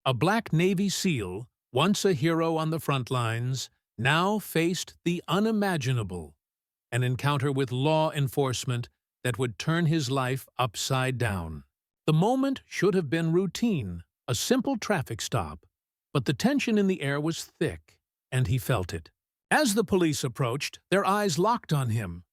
A black Navy SEAL, once a hero on the front lines, now faced the unimaginable, an encounter with law enforcement that would turn his life upside down. The moment should have been routine, a simple traffic stop, but the tension in the air was thick, and he felt it. As the police approached, their eyes locked on him,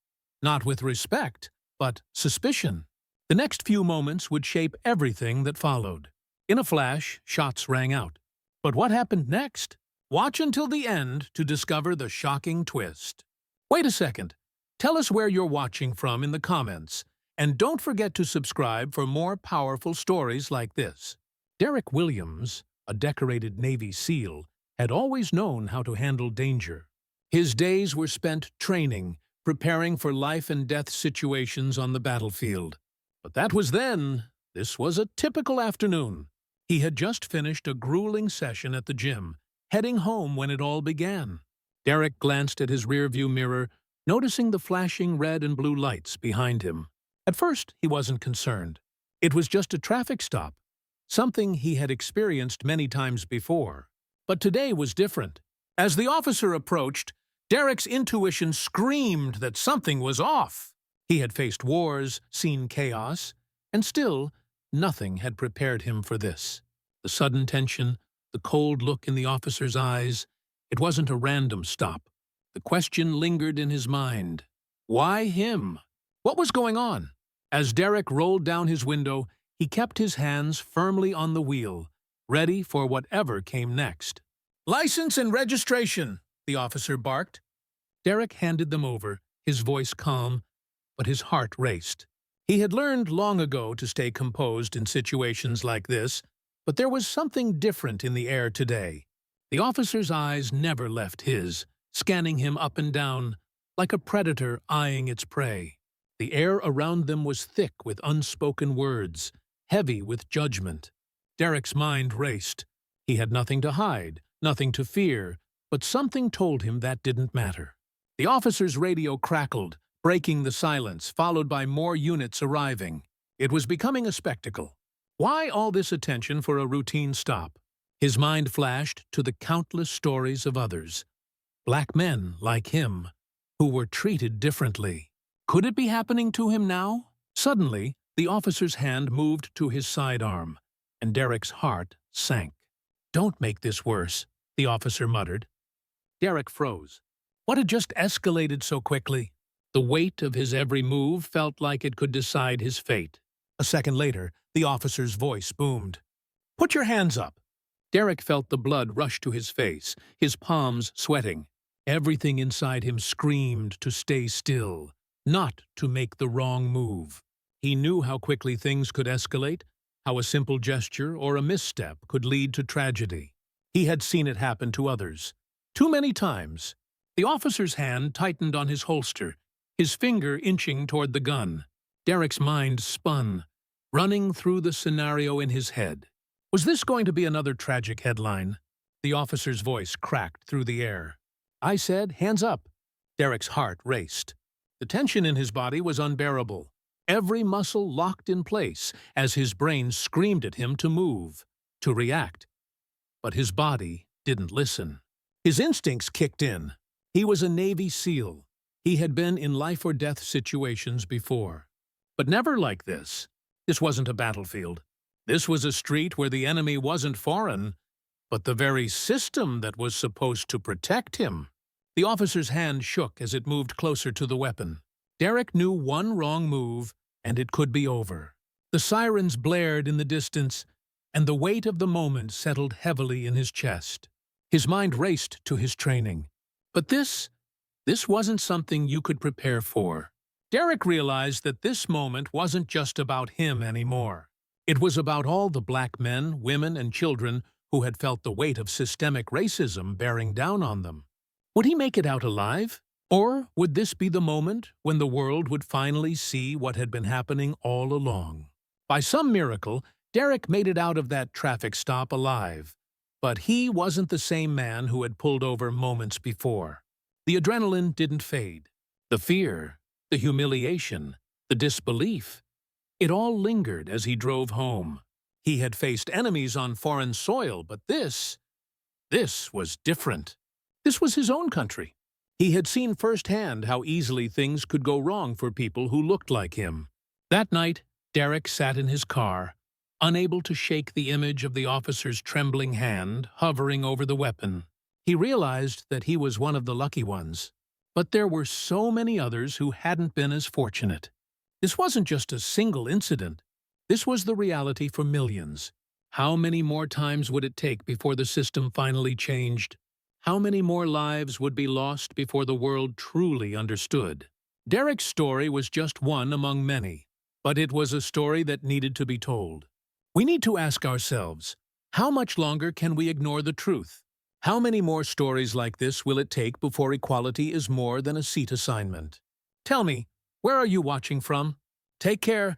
not with respect, but suspicion. The next few moments would shape everything that followed. In a flash, shots rang out. But what happened next? Watch until the end to discover the shocking twist. Wait a second. Tell us where you're watching from in the comments, and don't forget to subscribe for more powerful stories like this. Derek Williams, a decorated Navy SEAL, had always known how to handle danger. His days were spent training, preparing for life-and-death situations on the battlefield. But that was then. This was a typical afternoon. He had just finished a grueling session at the gym, heading home when it all began. Derek glanced at his rearview mirror, noticing the flashing red and blue lights behind him. At first, he wasn't concerned. It was just a traffic stop, something he had experienced many times before. But today was different. As the officer approached, Derek's intuition screamed that something was off. He had faced wars, seen chaos, and still, nothing had prepared him for this. The sudden tension, the cold look in the officer's eyes, it wasn't a random stop. The question lingered in his mind. Why him? What was going on? As Derek rolled down his window, he kept his hands firmly on the wheel, ready for whatever came next. "License and registration," the officer barked. Derek handed them over, his voice calm, but his heart raced. He had learned long ago to stay composed in situations like this, but there was something different in the air today. The officer's eyes never left his, scanning him up and down, like a predator eyeing its prey. The air around them was thick with unspoken words, heavy with judgment. Derek's mind raced. He had nothing to hide, nothing to fear, but something told him that didn't matter. The officer's radio crackled, breaking the silence, followed by more units arriving. It was becoming a spectacle. Why all this attention for a routine stop? His mind flashed to the countless stories of others, black men like him, who were treated differently. Could it be happening to him now? Suddenly, the officer's hand moved to his sidearm, and Derek's heart sank. "Don't make this worse," the officer muttered. Derek froze. What had just escalated so quickly? The weight of his every move felt like it could decide his fate. A second later, the officer's voice boomed. "Put your hands up." Derek felt the blood rush to his face, his palms sweating. Everything inside him screamed to stay still, not to make the wrong move. He knew how quickly things could escalate, how a simple gesture or a misstep could lead to tragedy. He had seen it happen to others. Too many times. The officer's hand tightened on his holster, his finger inching toward the gun. Derek's mind spun, running through the scenario in his head. Was this going to be another tragic headline? The officer's voice cracked through the air. "I said, hands up." Derek's heart raced. The tension in his body was unbearable. Every muscle locked in place as his brain screamed at him to move, to react. But his body didn't listen. His instincts kicked in. He was a Navy SEAL. He had been in life-or-death situations before. But never like this. This wasn't a battlefield. This was a street where the enemy wasn't foreign, but the very system that was supposed to protect him. The officer's hand shook as it moved closer to the weapon. Derek knew one wrong move, and it could be over. The sirens blared in the distance, and the weight of the moment settled heavily in his chest. His mind raced to his training. But this wasn't something you could prepare for. Derek realized that this moment wasn't just about him anymore. It was about all the black men, women, and children who had felt the weight of systemic racism bearing down on them. Would he make it out alive? Or would this be the moment when the world would finally see what had been happening all along? By some miracle, Derek made it out of that traffic stop alive. But he wasn't the same man who had pulled over moments before. The adrenaline didn't fade. The fear, the humiliation, the disbelief, it all lingered as he drove home. He had faced enemies on foreign soil, but this was different. This was his own country. He had seen firsthand how easily things could go wrong for people who looked like him. That night, Derek sat in his car, unable to shake the image of the officer's trembling hand hovering over the weapon. He realized that he was one of the lucky ones, but there were so many others who hadn't been as fortunate. This wasn't just a single incident. This was the reality for millions. How many more times would it take before the system finally changed? How many more lives would be lost before the world truly understood? Derek's story was just one among many, but it was a story that needed to be told. We need to ask ourselves, how much longer can we ignore the truth? How many more stories like this will it take before equality is more than a seat assignment? Tell me, where are you watching from? Take care